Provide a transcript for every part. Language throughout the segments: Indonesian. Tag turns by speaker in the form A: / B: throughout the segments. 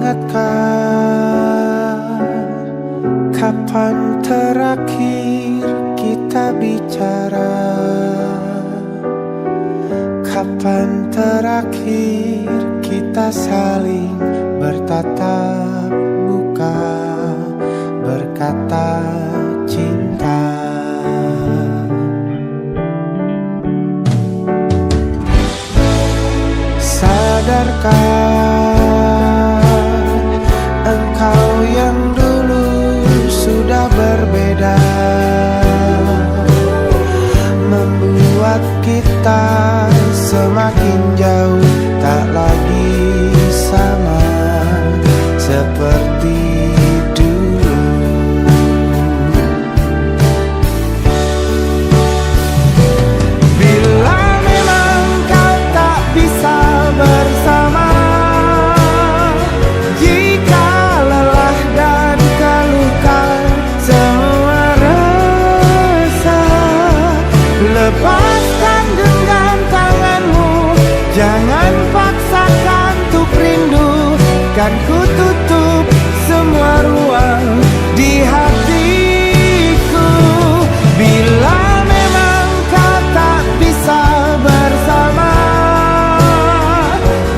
A: ingatkan kapan terakhir kita bicara, kapan terakhir kita saling bertatap muka, berkata cinta. Sadarkah engkau yang dulu sudah berbeda, membuat kita semakin jauh, tak lagi sama seperti dulu. Bila memang kau tak bisa bersama, jika lelah dan keluhkan semua rasa, lepaskan genggam tanganmu, jangan paksakan untuk rindu. Kan ku tutup semua ruang di hatiku. Bila memang kau tak bisa bersama,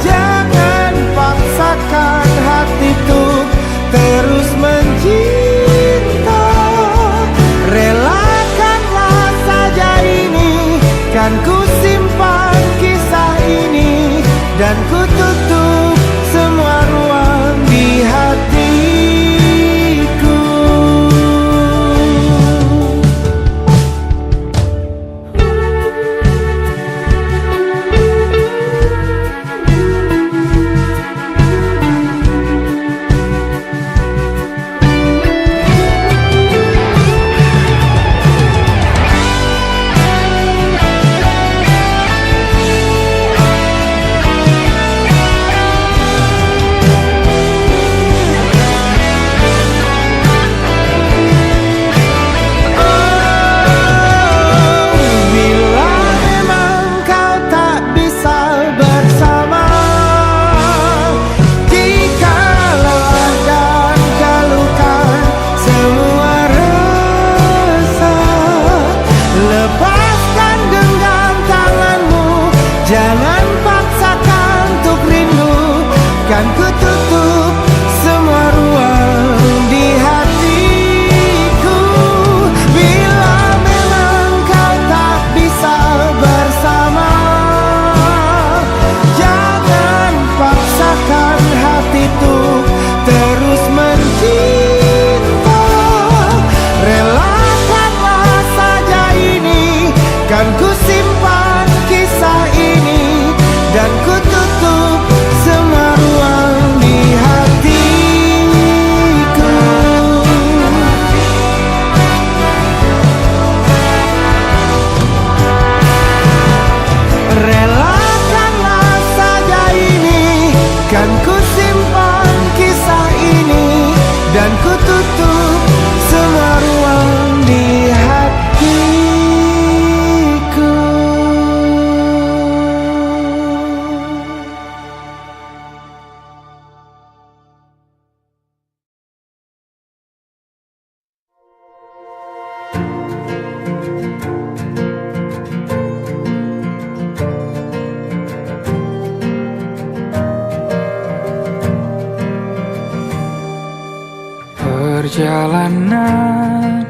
A: jangan paksakan hati untuk terus mencinta. Relakanlah saja ini, kan ku simpan kisah ini, dan ku tutup semua ruang di hatiku. Jangan paksakan untuk rindu, kan ku tutup semua ruang di hatiku. Bila memang kau tak bisa bersama, jangan paksakan hati untuk terus mencinta. Relakanlah saja ini, kan ku simpan kisah ini, dan ku tutup semua ruang di hatiku. Relakanlah saja ini, kan ku simpan kisah ini, dan ku tutup semua ruang di hatiku. Perjalanan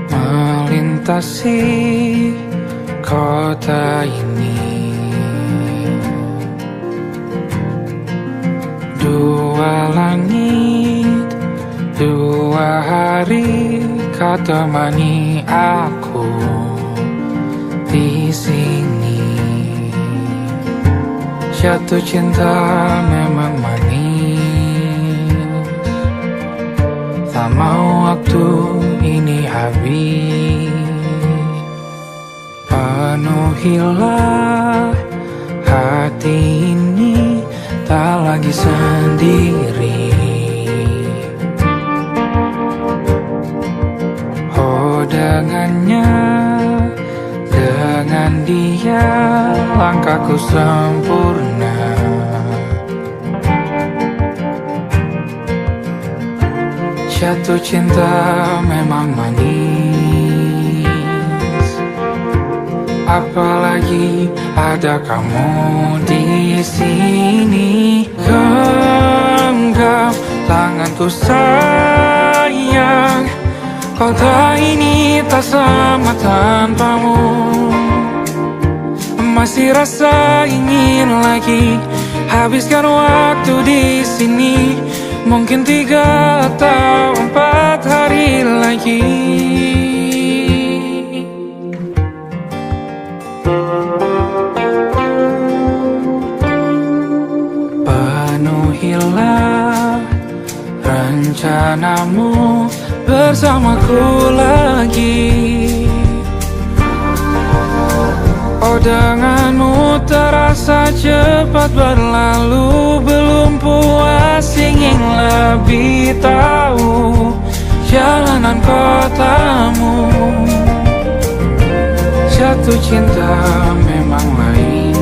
A: melintasi kota ini, dua langit, dua hari kau temani aku di sini. Jatuh cinta memang manis, tak mau waktu ini habis. Penuhilah hati ini, tak lagi sendiri. Oh dengannya, dengan dia langkahku sempurna.
B: Jatuh cinta memang manis, apalagi ada kamu di sini. Genggam tanganku sayang, kota ini tak sama tanpamu. Masih rasa ingin lagi habiskan waktu di sini. Mungkin 3 atau 4 hari lagi. Penuhilah rencanamu bersamaku lagi. Oh, denganmu terasa cepat berlalu. Belum puas ingin lebih tahu jalanan kotamu. Jatuh cinta memang lain,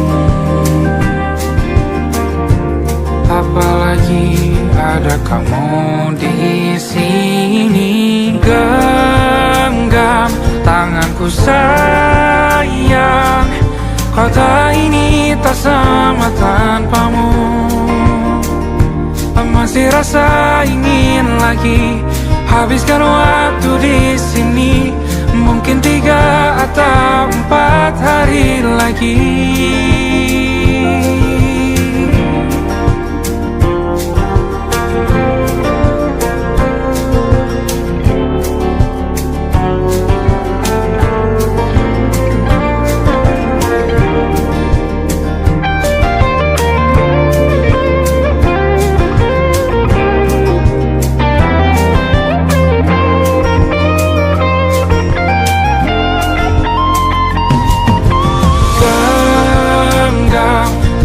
B: apalagi ada kamu di sini. Genggam tanganku sayang, kota ini tak sama tanpamu. Masih rasa ingin lagi habiskan waktu di sini. Mungkin 3 atau 4 hari lagi.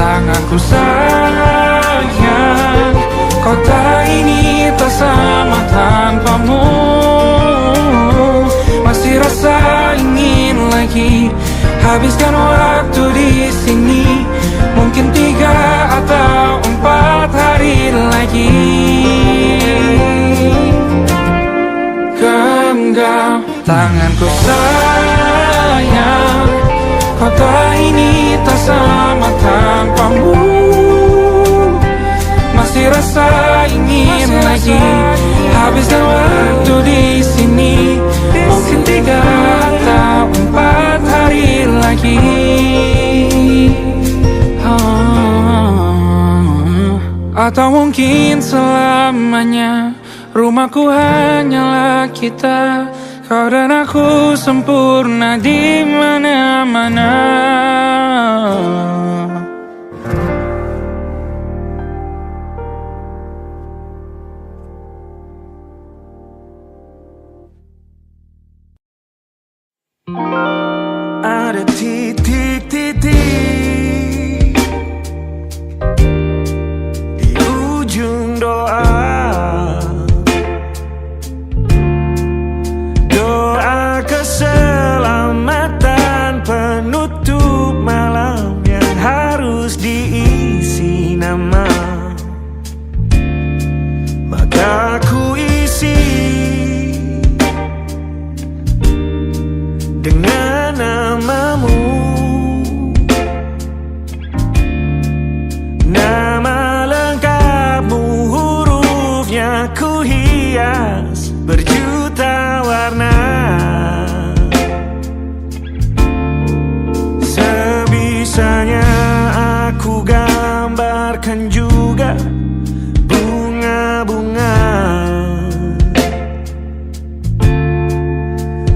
B: Tanganku sayang, kota ini tak sama tanpamu. Masih rasa ingin lagi habiskan waktu di sini. Mungkin 3 atau 4 hari lagi. Genggam tanganku sayang, kota ini tak sama tanpamu. Masih rasa ingin lagi habiskan waktu di sini. Mungkin 3 atau 4 hari lagi. Atau mungkin selamanya. Rumahku hanyalah kita, kau dan aku sempurna di mana-mana.
A: Ada titik-titik di ujung doa. Doa keselamatan penutup malam yang harus diisi nama. Maka ku isi dengan namamu. Nama lengkapmu, hurufnya ku hias berjuta warna. Sebisanya aku gambarkan juga bunga-bunga,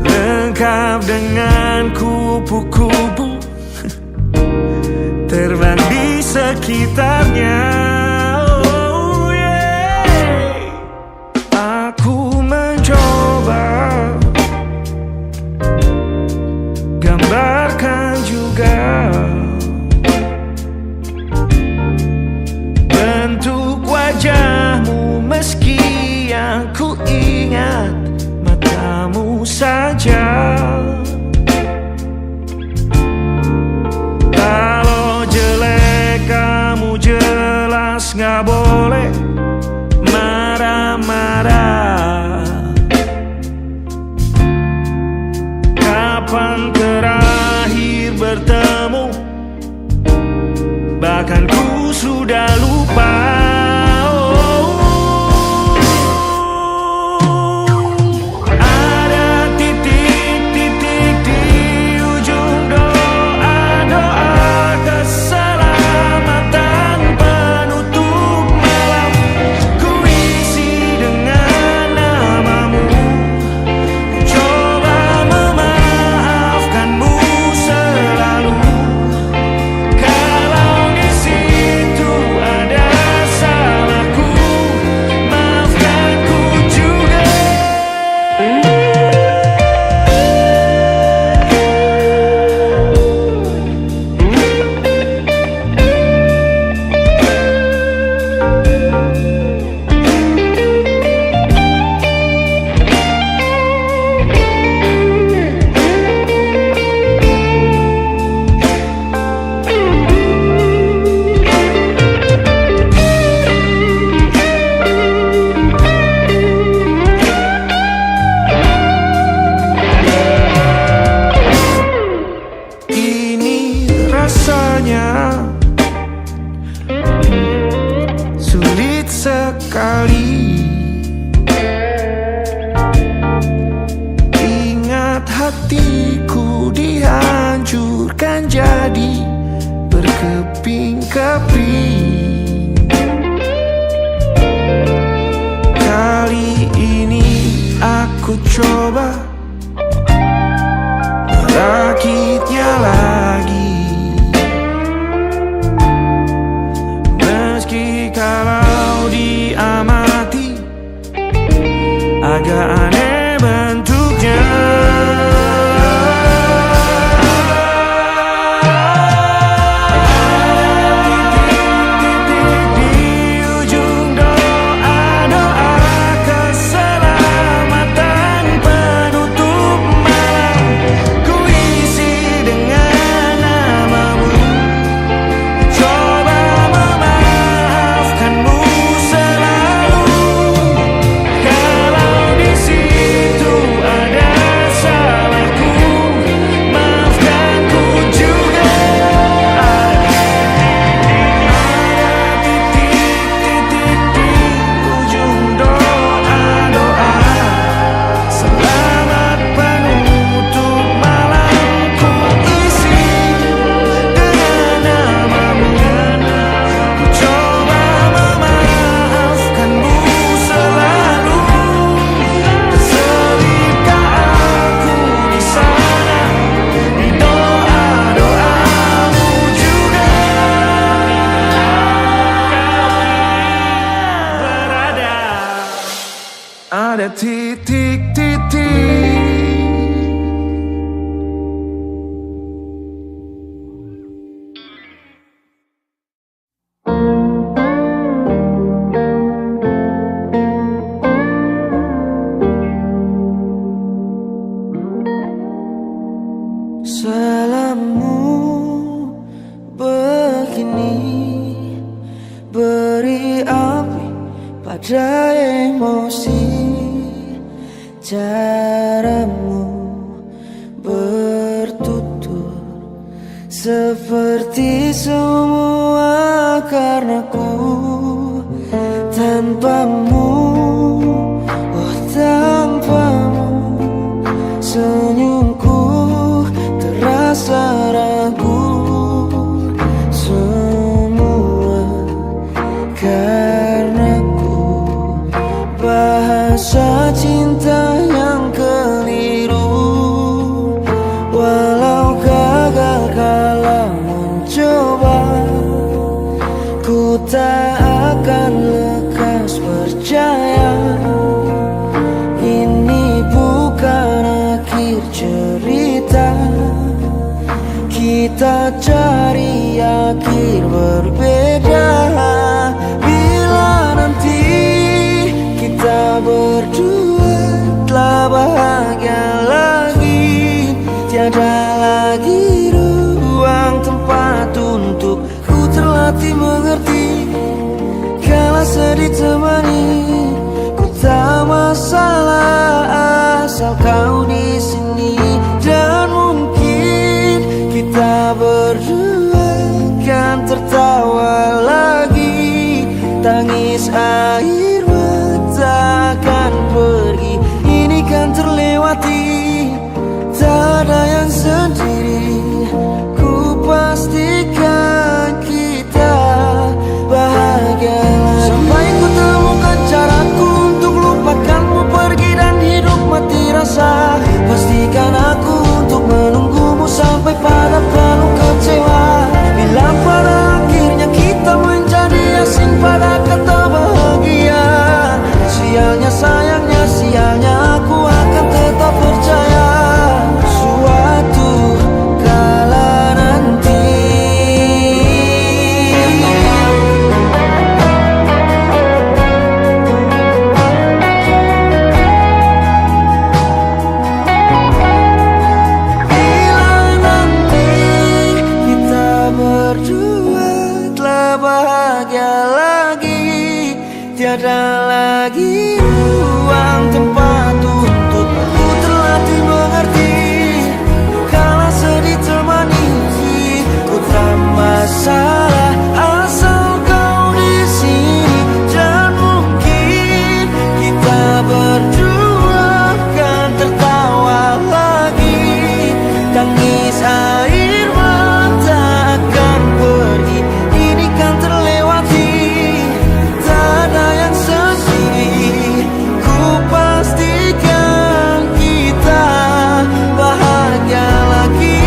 A: lengkap dengan kupu-kupu terbang di sekitarnya. Oh yeah. Aku mencoba gambarkan juga bentuk wajahmu, meski yang ku ingat matamu saja. Kalau jelek kamu jelas
B: sudah lupa. Rasanya sulit sekali ingat hatiku dihancurkan jadi berkeping-keping. Kali ini aku coba merakitnya lagi. Kalau diamati agak aneh bentuknya. Titik-titik di ujung doa-doa keselamatan penutup malam. Ku isi dengan namamu, coba memaafkanmu selalu. Kalau di situ ada salahku, maafkanku juga. Ada titik-titik di ujung doa-doa selamat penutup malam. Ku isi dengan namamu, ku coba memaafkanmu selalu. Terselipkah aku di sana, di doa-doamu juga. Berada ada titik-titik. Salammu begini beri api pada emosi. Caramu bertutur seperti semua karenaku. Tanpamu, oh tanpamu, senyumku terasa ragu. Semua karenaku, bahasa cinta yang keliru. Walau gagal kala mencoba, ku tak akan lekas percaya. Ini bukan akhir cerita, kita cari akhir berbeda. Bila nanti kita berdua telah bahagia lagi, tiada lagi ruang tempat untuk ku terlatih mengerti. Kala sedih temani, ku tak masalah asal kau di sini. Dan mungkin kita berdua kan tertawa lagi.
A: Tangis air mata akan pergi, ini kan terlewati. Tak ada yang sendiri, ku pastikan kita bahagia lagi. Sampai ku temukan caraku untuk lupakanmu pergi dan hidup mati rasa. Pastikan aku untuk menunggumu sampai pada penuh kecewa. Bila pada akhirnya kita menjadi asing pada kata bahagia, sialnya sayangnya sialnya aku akan tetap percaya suatu kala nanti. Bila nanti kita berdua telah bahagia lagi, tiada lagi ruang tempat untukku terlatih mengerti. Kala sedih temani, ku tak masalah asal kau di sini. Dan mungkin kita berdua kan tertawa lagi. Tangis air mata akan pergi, ini kan terlewati. Tak ada yang sendiri, ku pastikan kita bahagia lagi.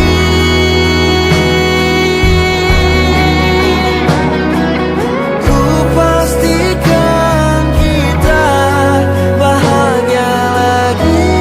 A: Ku pastikan kita bahagia lagi.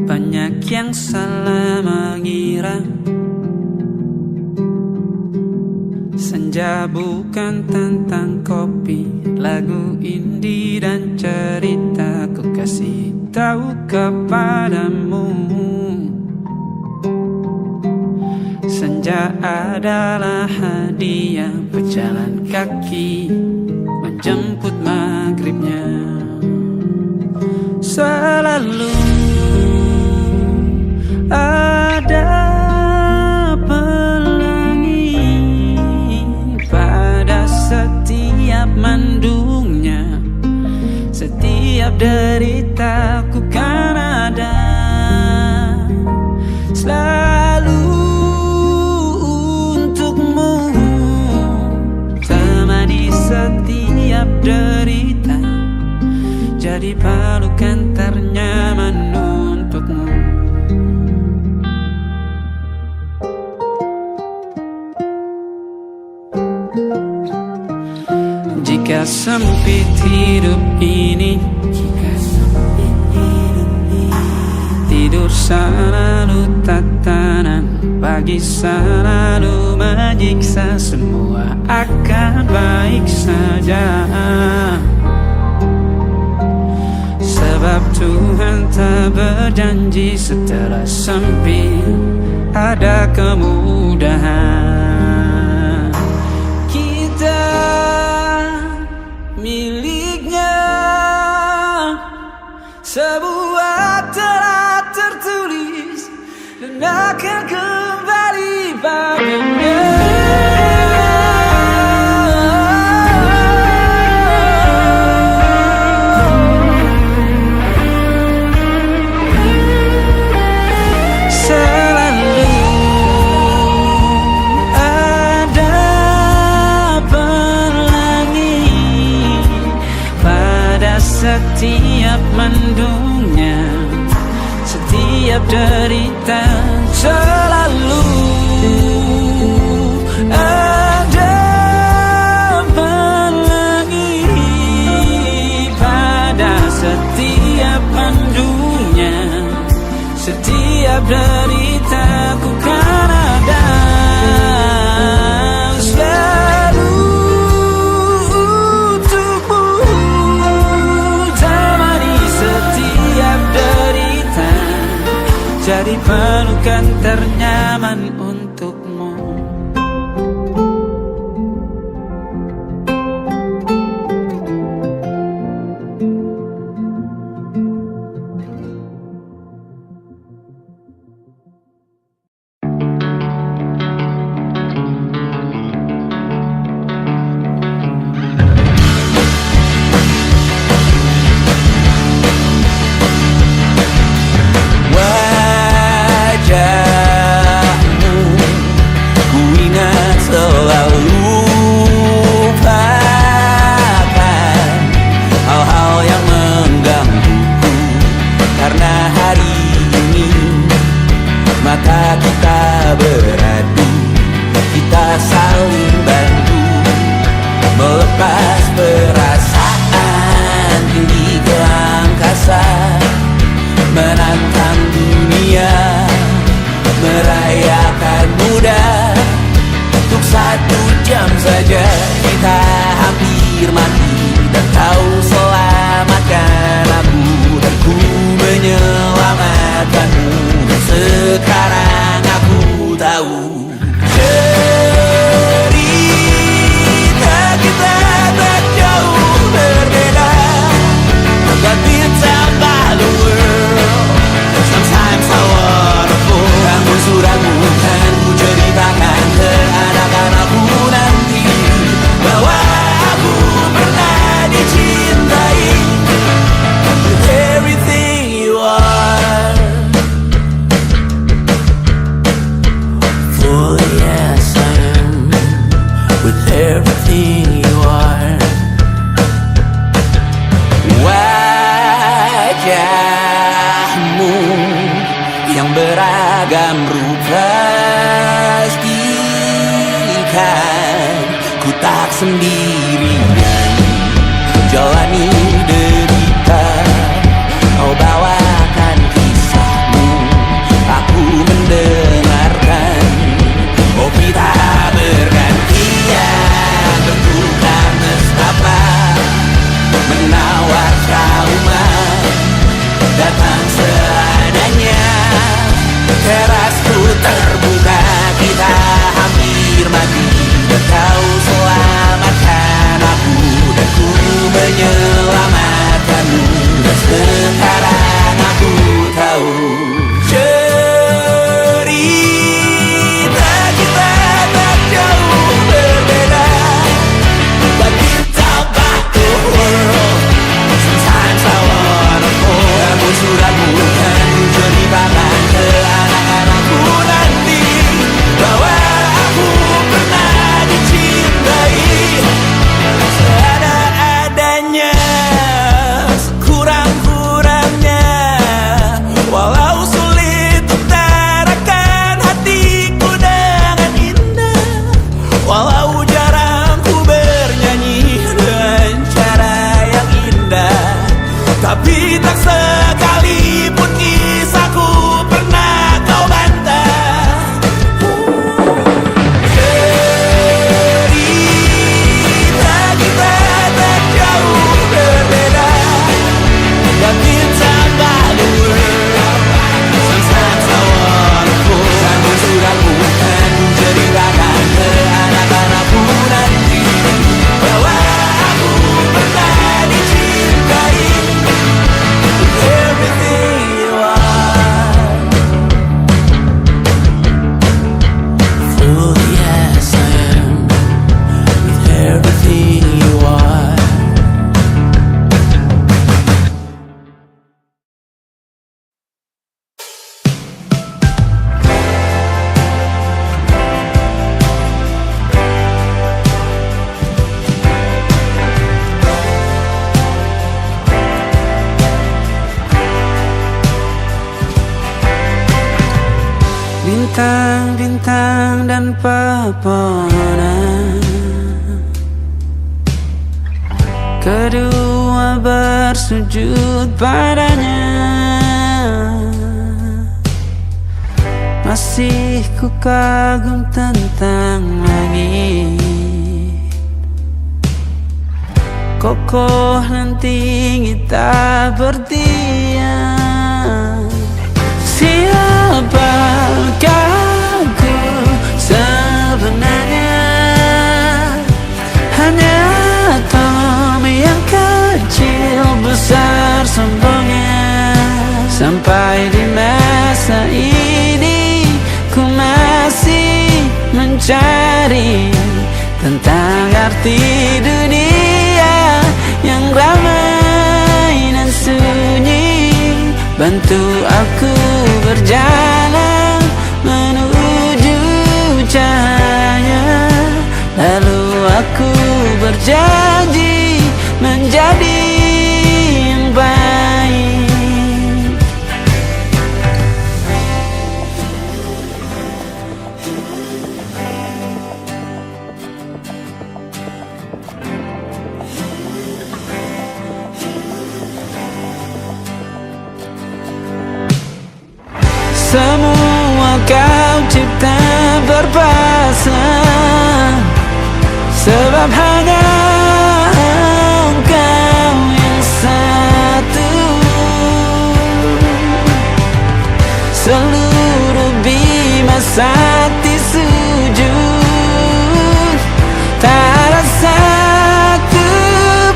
B: Banyak yang salah mengira senja bukan tentang kopi, lagu indie dan cerita ku kasih tahu kepadamu. Senja adalah hadiah pejalan kaki menjemput maghribnya. Selalu ada pelangi pada setiap mendungnya. Setiap deritaku kan ada selalu untukmu. Temani setiap derita, jadi pelukan ternyaman untukmu. Jika sempit hidup ini, tidur selalu tatanan, pagi selalu menyiksa, semua akan baik saja. Sebab Tuhan tak berjanji setelah sempit ada kemudahan. Kita miliknya, sebuah telah tertulis dan akan kembali padanya. Setiap mendungnya, setiap derita, selalu ada pelangi pada setiap mendungnya. Setiap deritaku kan ada selalu untukmu. Temani setiap derita,
C: menjadi pelukan ternyaman untukmu. Bintang-bintang dan pepohonan, kedua bersujud padanya. Masih ku kagum tentang langit, kokoh dan tinggi tak berdiam. Siapakah aku sebenarnya? Hanya Tom yang kecil besar sombongnya. Sampai di masa ini ku masih mencari tentang arti dunia yang ramai dan sunyi. Bantu aku berjalan menuju cahaya. Lalu aku berjanji menjadi yang baik. Semua kau cipta berpasang, sebab hanya Engkau yang satu. Seluruh bima sakti sujud, tak ada satu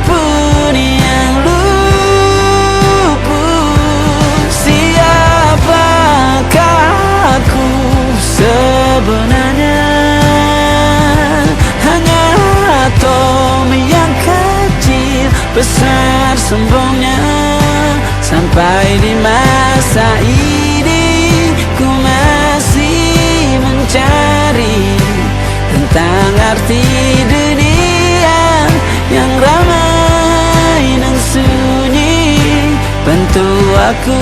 C: pun yang luput. Siapakah aku sebenarnya? Hanya Tom yang kecil besar sombongnya. Sampai di masa ini ku masih mencari tentang arti dunia yang ramai dan sunyi. Bantu aku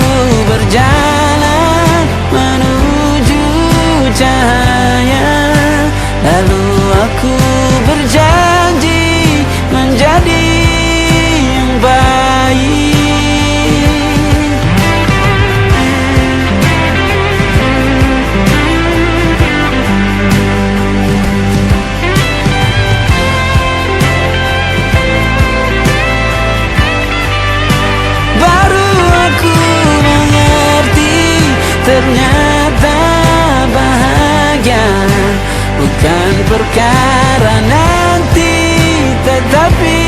C: berjalan menuju cahaya. Lalu aku berjanji menjadi yang baik. Baru aku mengerti, ternyata bahagia bukan perkara nanti, tetapi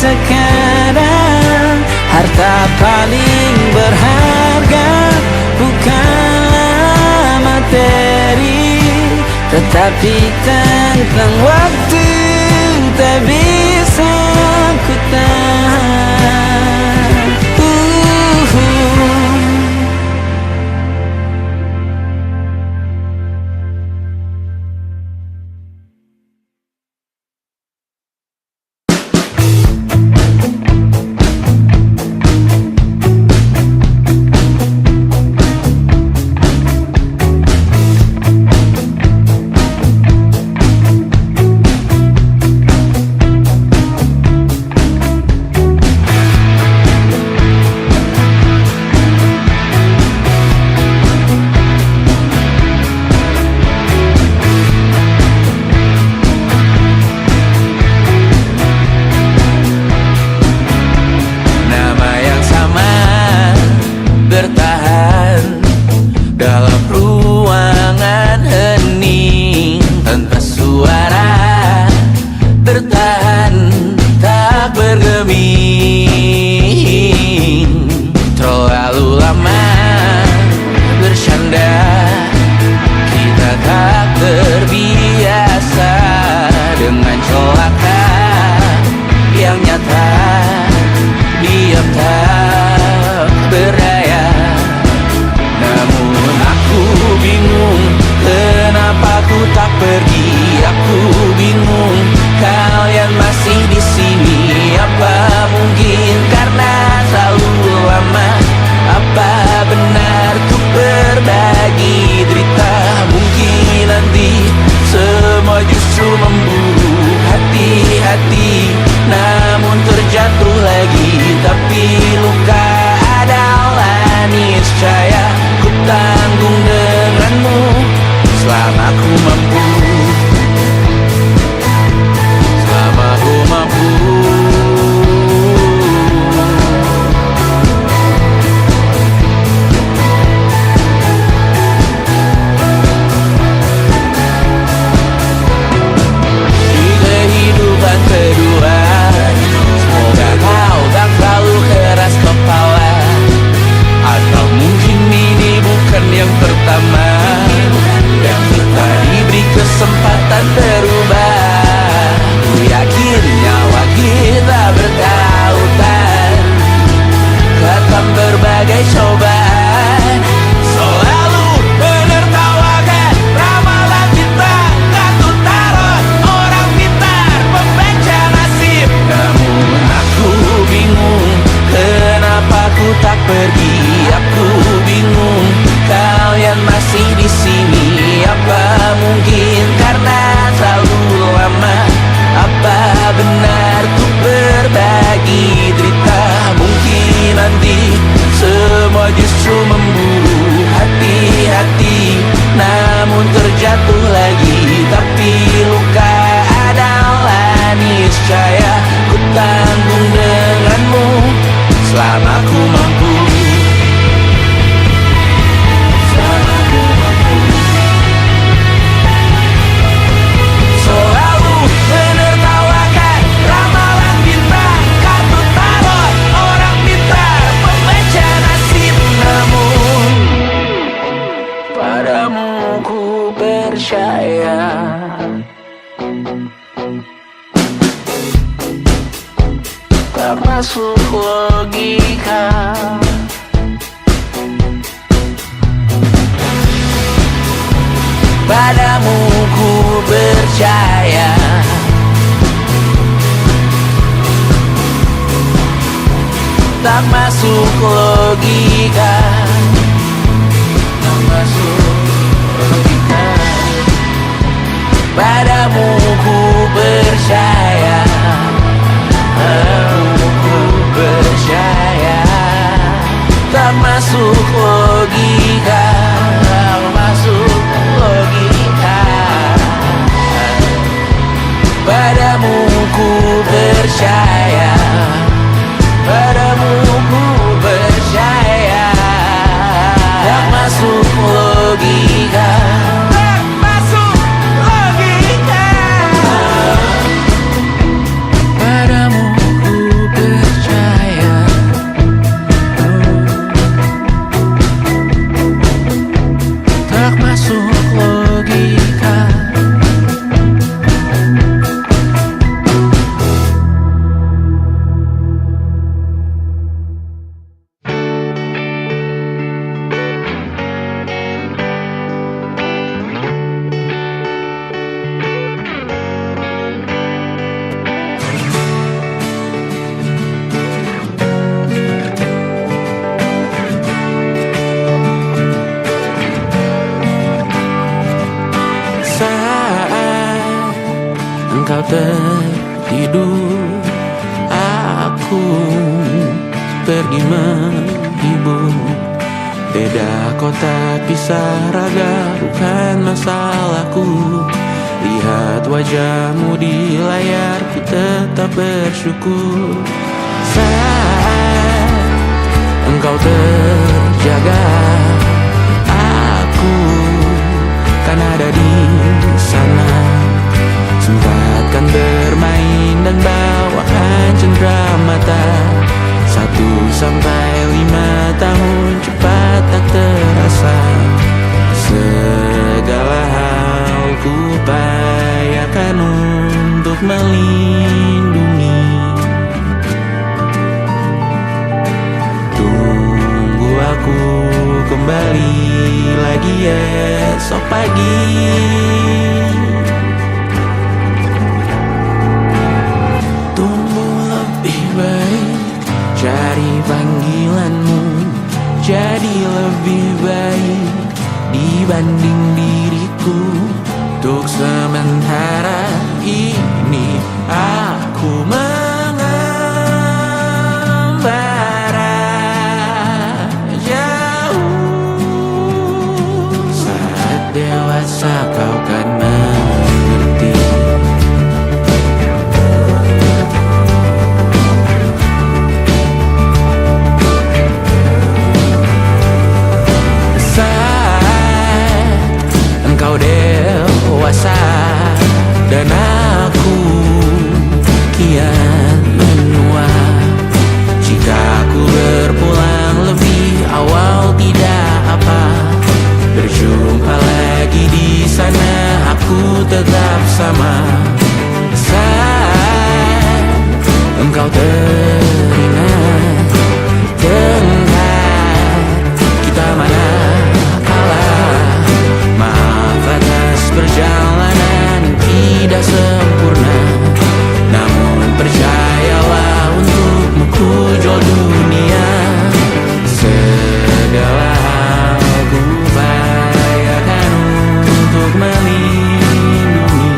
C: sekarang. Harta paling berharga bukanlah materi, tetapi tentang waktu tak bisa ku tahan.
D: Diam tak berdaya, namun aku
C: jatuh lagi. Tapi luka adalah niscaya, ku tanggung denganmu selama ku mampu. Selalu menertawakan ramalan bintang, kartu tarot orang pintar, pembaca nasib. Namun padamu ku percaya, tak masuk logika. Padamu ku percaya, tak masuk logika. Tak masuk logika. Padamu ku percaya, padamu ku percaya, tak masuk logika. Tak masuk logika. Padamu ku percaya, padamu ku percaya, tak masuk logika. Tak masuk logika. Padamu ku percaya, tak masuk logika. Saat engkau tertidur, aku pergi menghibur. Beda kota pisah raga bukan masalahku. Lihat wajahmu di layar, ku tetap bersyukur. Saat engkau terjaga, aku kan ada di sana. Sempatkan bermain dan bawaan cenderamata. 1-5 tahun cepat tak terasa. Segala hal ku upayakan untuk melindungi. Tunggu aku kembali lagi esok pagi. Tumbuh lebih baik, cari panggilanmu, jadi lebih baik dibanding diriku. Untuk sementara ini aku mengembara jauh. Saat dewasa kau kan mengerti. Saat engkau dewasa dan aku kian menua. Jika aku berpulang lebih awal tidak apa. Berjumpa lagi di sana, aku tetap sama. Saat engkau teringat tengah kita mana kalah. Maaf atas perjalanan tidak sempurna, namun percayalah untukmu ku jual dunia. Segala hal ku upayakan untuk melindungi.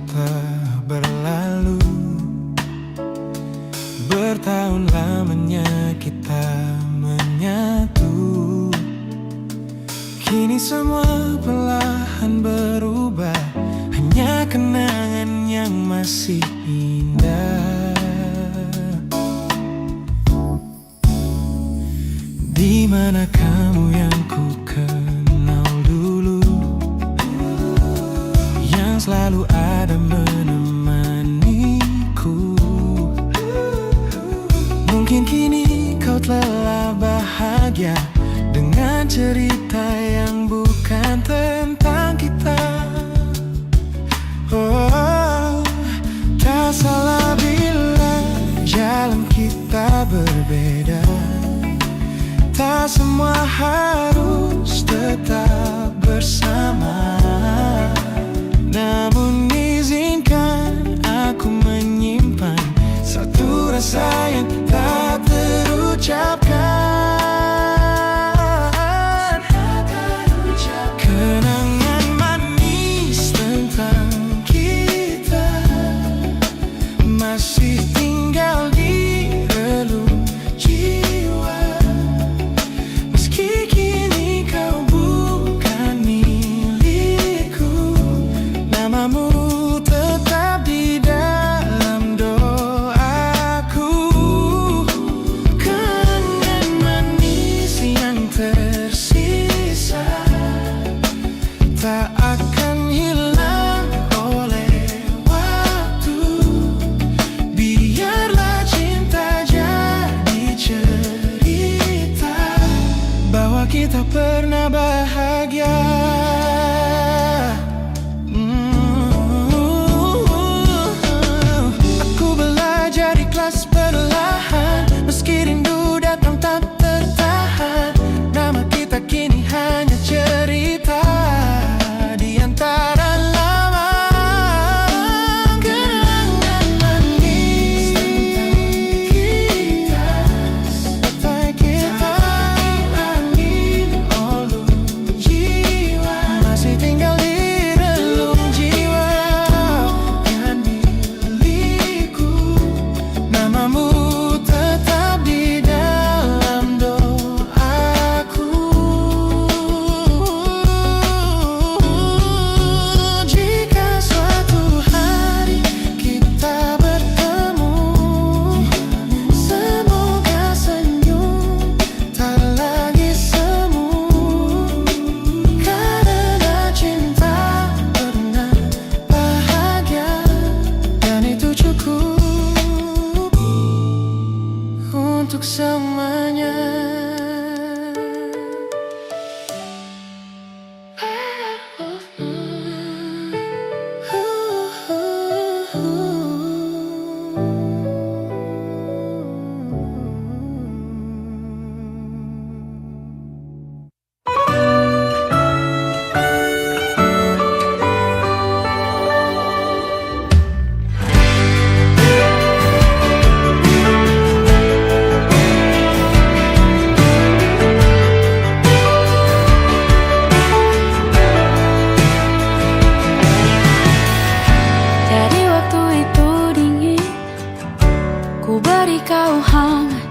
A: telah berlalu, bertahun lamanya kita menyatu. Kini semua perlahan berubah, hanya kenangan yang masih indah. Di mana kamu yang ku kenal dulu, yang selalu ada menemaniku. Mungkin kini kau telah bahagia dengan cerita yang bukan tentang kita. Oh, tak salah bila jalan kita berbeda. Tak semua harus tetap bersama. Namun izinkan aku menyimpan satu rasa yang tak terucapkan. Kenangan manis tentang kita masih tinggal di relung jiwa. Meski kini kau bukan milikku, namamu tetap di dalam doaku. Kenangan manis yang tersisa tak akan hilang oleh waktu. Biarlah cinta jadi cerita bahwa kita pernah bahagia. Aku belajar ikhlas perlahan, meski rindu datang tak tertahan. Nama kita kini hanya cerita di antara lama. Kenangan manis tentang kita, angin olung jiwa, masih tinggal di relung jiwa. Bukan milikku, namamu tetap di dalam doaku. Jika suatu hari kita bertemu, semoga senyum tak lagi semu. Karena cinta pernah bahagia, dan itu cukup untuk semuanya.
D: Jadi waktu itu dingin, ku beri kau hangat.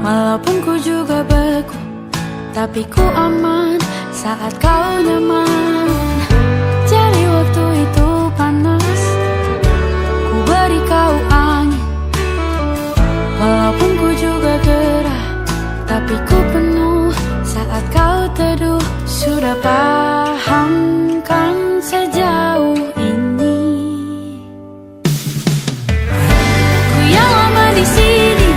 D: Walaupun ku juga beku, tapi ku aman saat kau nyaman. Jadi waktu itu panas, ku beri kau angin. Walaupun ku juga gerah, tapi ku penuh saat kau teduh. Sudah paham kan sejauh ini? Ku yang lama di sini,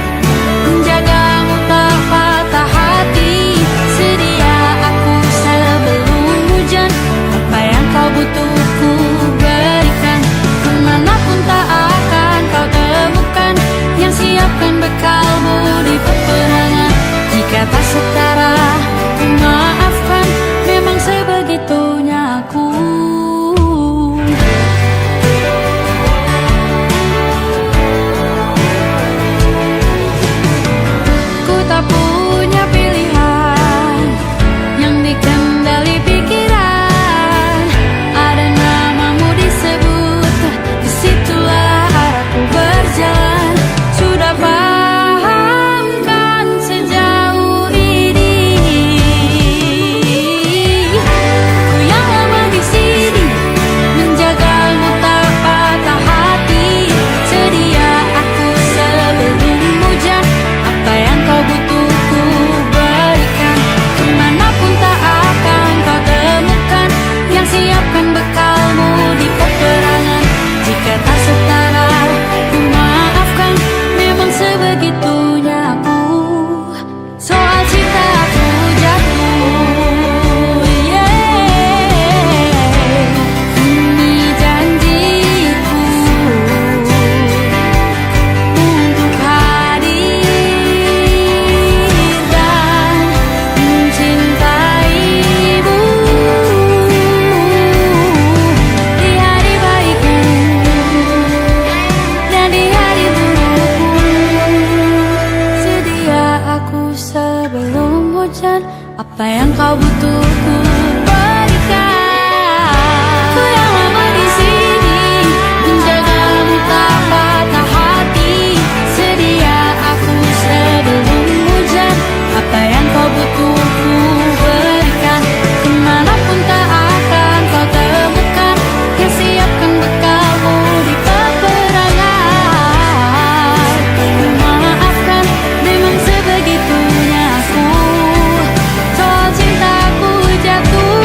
D: menjagamu tak patah hati. Sedia aku sebelum hujan, apa yang kau butuh ku berikan. Kemanapun tak akan kau temukan yang siapkan bekalmu di peperangan. Jika tak setara, ku maafkan, memang sebagai butuh ku berikan. Ku yang lama di sini menjagamu tak patah hati. Sedia aku sebelum hujan, apa yang kau butuh ku berikan. Kemanapun tak akan kau temukan yang siapkan bekalmu di peperangan. Ku maafkan, memang sebegitunya aku, soal cintaku jatuh.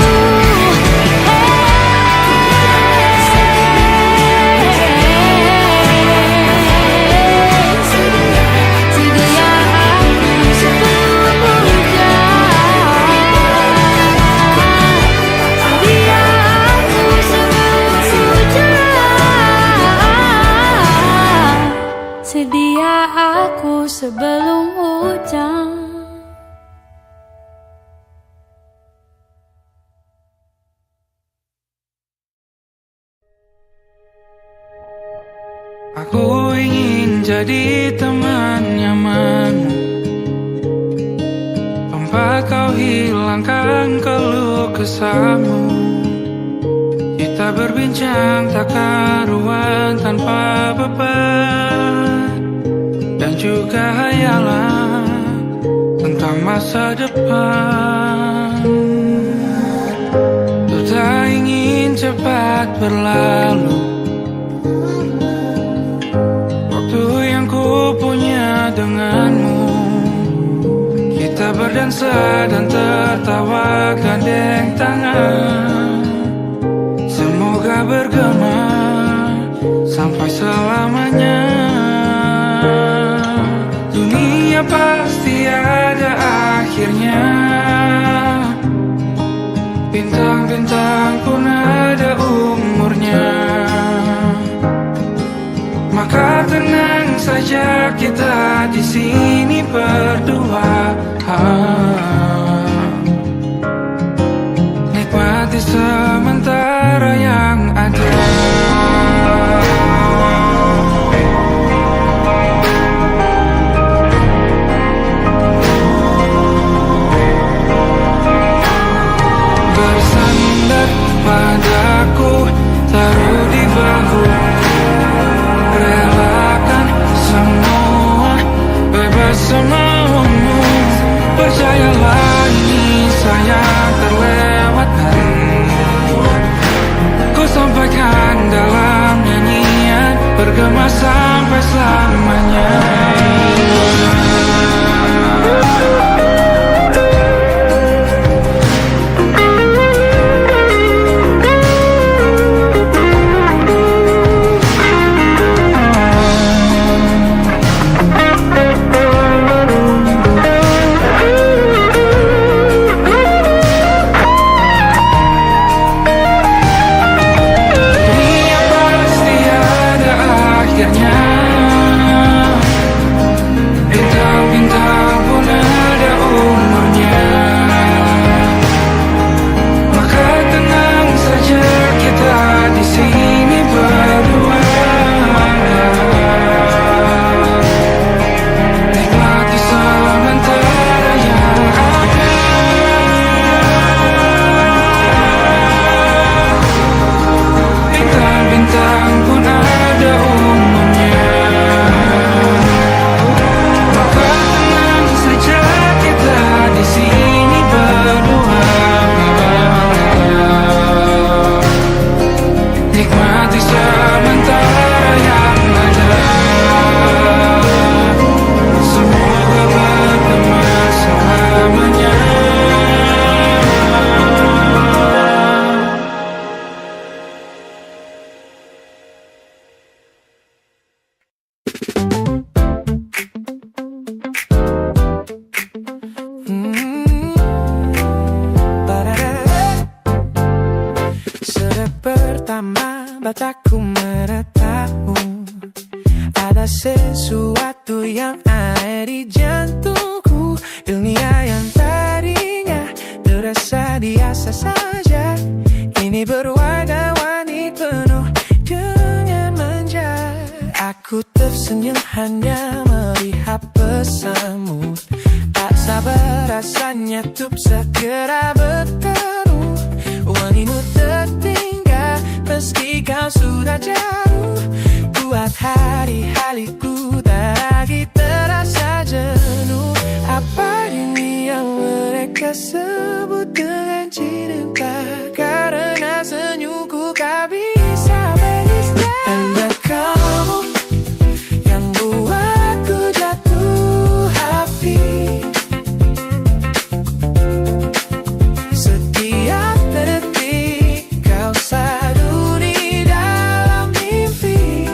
D: Sedia aku sebelum hujan. Sedia aku sebelum hujan. Sedia aku sebelum hujan.
B: Aku ingin jadi teman nyamanmu, tempat kau hilangkan keluh kesahmu. Kita berbincang tak karuan tanpa beban, dan juga hayalan tentang masa depan. Ku tak ingin cepat berlalu waktu yang ku punya denganmu. Kita berdansa dan tertawa gandeng tangan. Semoga bergema sampai selamanya. Dunia pasti ada akhirnya, bintang-bintang pun ada umurnya. Maka tenang saja kita di sini berdua. Nikmati sementara yang ada. Bersandar padaku, taruh di bahu. Relakan semua, bebas semaumu. Percayalah ini sayang terlewatkan. Ku sampaikan dalam nyanyian, bergema sampai selamanya. Bintang-bintang pun ada umurnya. Maka tenang saja kita di sini berdua. Nikmati sementara yang ada. Bintang-bintang pun ada umurnya. Di sini berdua, nikmati sementara yang ada. Semoga bergema selamanya.
C: Mataku meratamu, ada sesuatu yang ada di jantungku. Dunia yang tadinya terasa biasa saja, kini berwarna-warni penuh dengan manja. Aku tersenyum hanya melihat pesanmu, tak
B: Sabar rasanya tuh segera bertemu. Wangimu tertinggal meski kau sudah jauh. Buat hari-hariku tak lagi terasa jenuh. Apa ini yang mereka sebut dengan cinta? Karena senyumku kau bisa menista. Dan kamu yang buatku jatuh hati. Setiap detik kau selalu di dalam mimpi.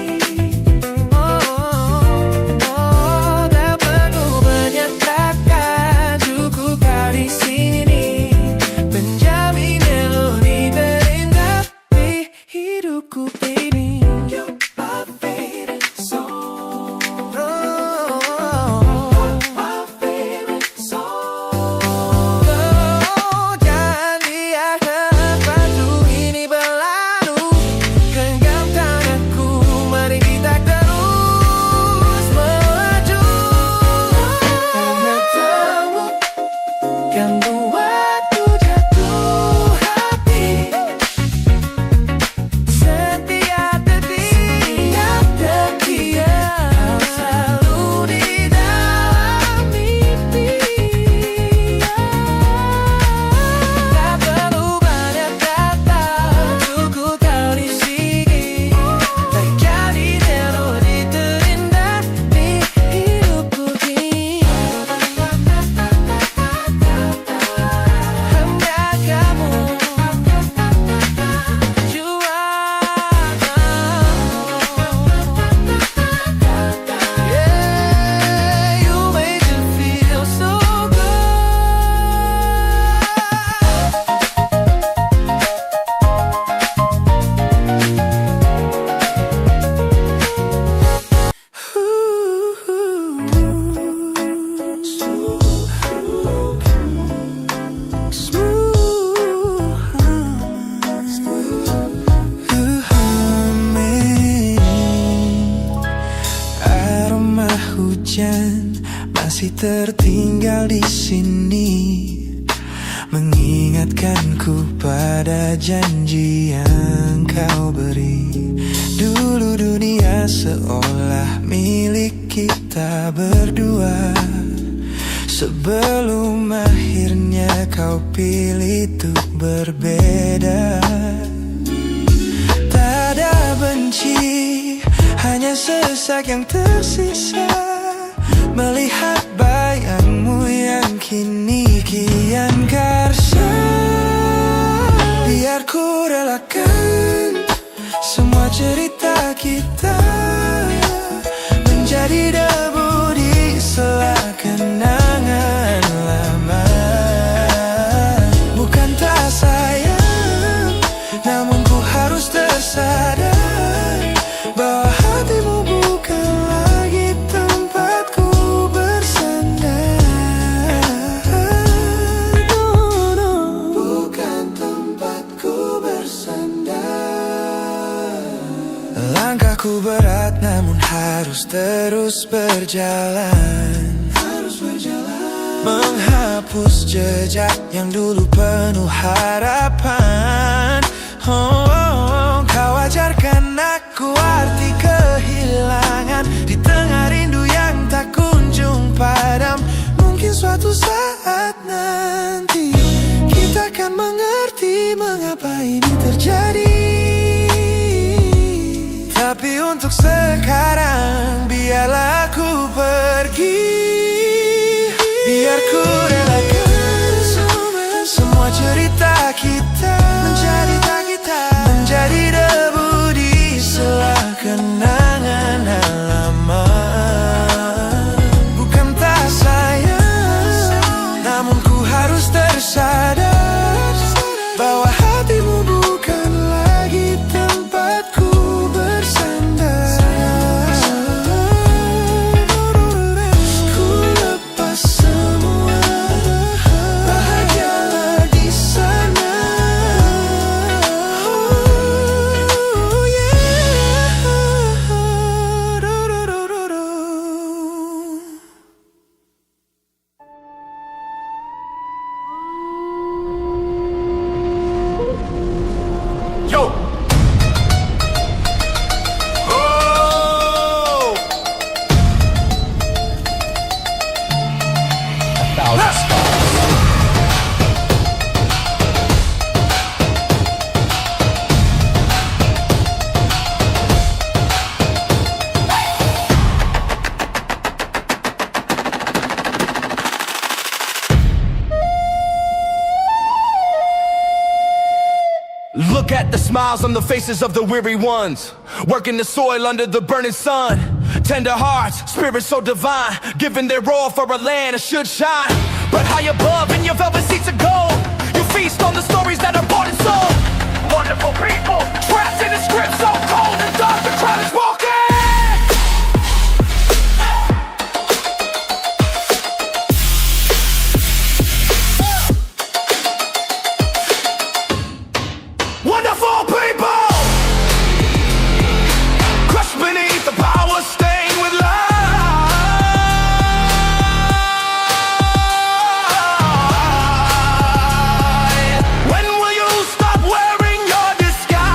B: Tak perlu banyak kata, cukup kau di sini menjamin melodi terindah di hidupku, baby. You're my favorite song. My favorite song. Jangan biarkan waktu ini berlalu. Genggam tanganku, mari kita terus melaju. Karena kamu yang buatku jatuh hati. Setiap detik kau selalu di dalam mimpi. Tak perlu banyak kata, cukup kau di sini. Tak jadi melodi terindah di hidupku kini. Hanya kamu, you are yeah, you make me feel so good.
A: Aroma hujan masih tertinggal di sini, mengingatkanku pada janji yang kau beri. Dulu dunia seolah milik kita berdua, sebelum akhirnya kau pilih untuk berbeda. Tak ada benci, hanya sesak yang tersisa melihat bayangmu yang kini kian karsa. Biar ku relakan semua cerita kita menjadi debu di sela kenangan lama. Bukan tak sayang, namun ku harus tersadar bahwa hatimu bukan lagi tempatku bersandar. Bukan tempatku bersandar. Langkahku berat namun harus terus berjalan. Menghapus jejak yang dulu penuh harapan. Kau ajarkan aku arti kehilangan di tengah rindu yang tak kunjung padam. Mungkin suatu saat nanti kita akan mengerti mengapa ini terjadi. Tapi untuk sekarang biarlah aku pergi. Biar ku relakan semua cerita kita menjadi debu di sela kenangan lama. Bukan tak sayang, namun ku harus tersadar bahwa hatimu bukan lagi tempatku bersandar. Look at the smiles on the faces of the weary ones, working the soil under the burning sun. Tender hearts, spirits so divine, giving their all for a land that should shine. But high above in your velvet seats of gold, you feast on the stories that are bought and sold. Wonderful people, trapped in a script so cold and dark, the crowd is walking. Wonderful people, crushed beneath the power, stained with light. When will you stop wearing your disguise?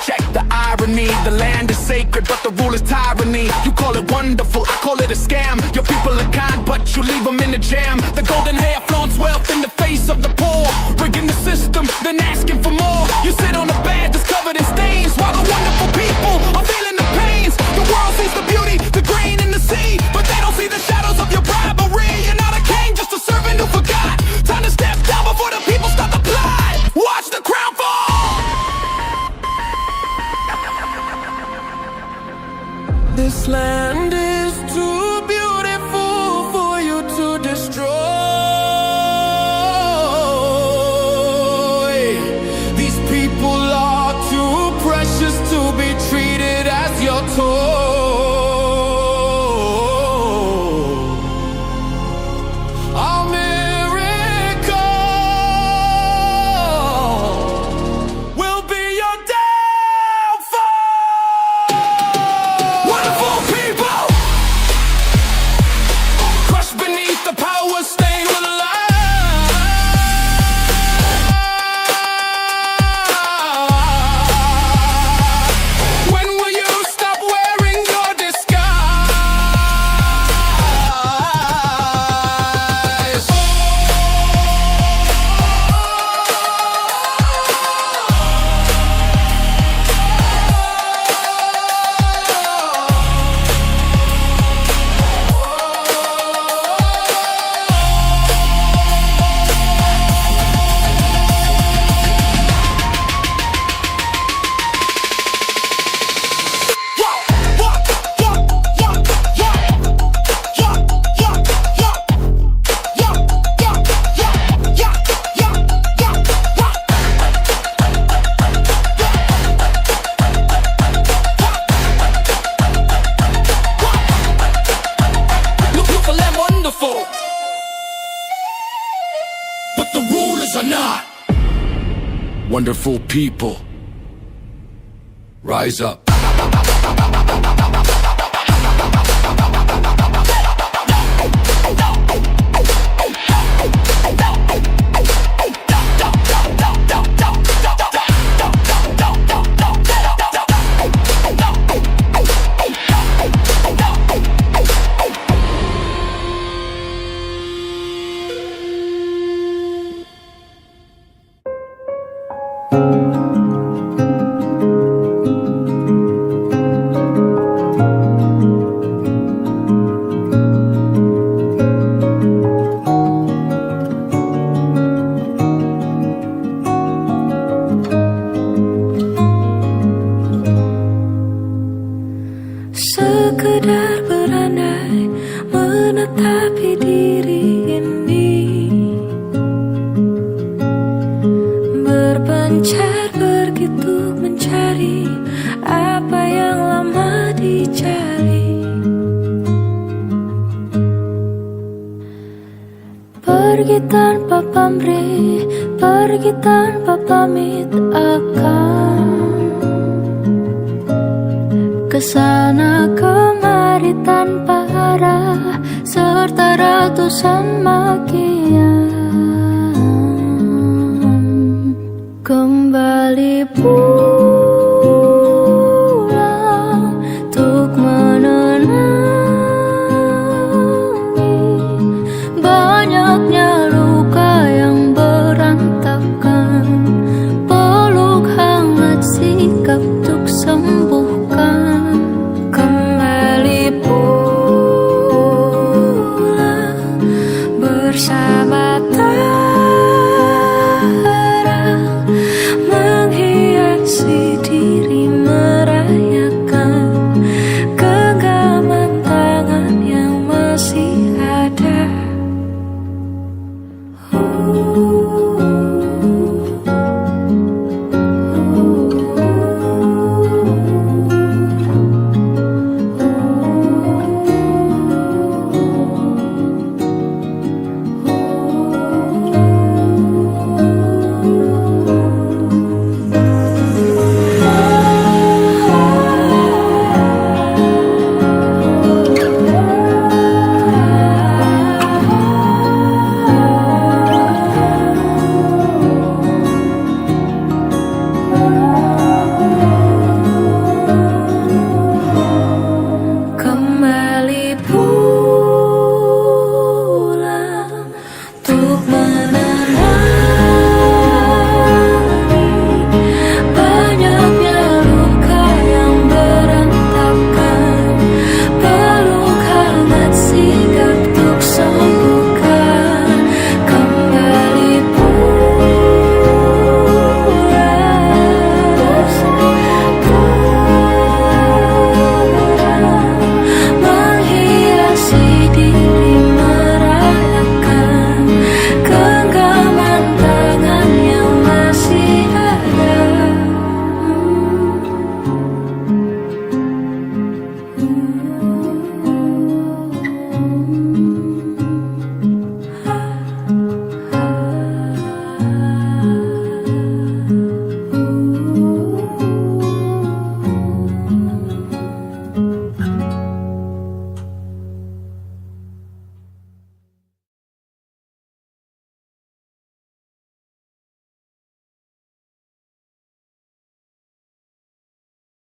A: Check the irony, the land is sacred, but the rule is tyranny. You call it wonderful, I call it a scam. Your people are kind, but you leave them in the jam. The golden hair flaunts wealth in the face of the poor, rigging the system, then asking for more. You sit on a bed that's covered in stains, while the wonderful people are feeling the pains. The world sees the beauty, the grain in the sea, but they don't see the shadows of your bribery. You're not a king, just a servant who forgot. Time to step down before the people start to plot. Watch the crown fall. This land is too beautiful for you to destroy. These people are too precious to be treated as your toy. Our miracle will be your downfall. Wonderful people, crushed beneath the power, stained with light. When will you stop wearing your disguise? Beautiful and wonderful, but the rulers are not. Wonderful people, rise up.
D: Sekedar berandai menetapi diri ini, berpencar begitu mencari apa yang lama dicari. Pergi tanpa pamrih, pergi tanpa pamit akan kesana kemari tanpa arah serta ratusan makian. Kembali pulang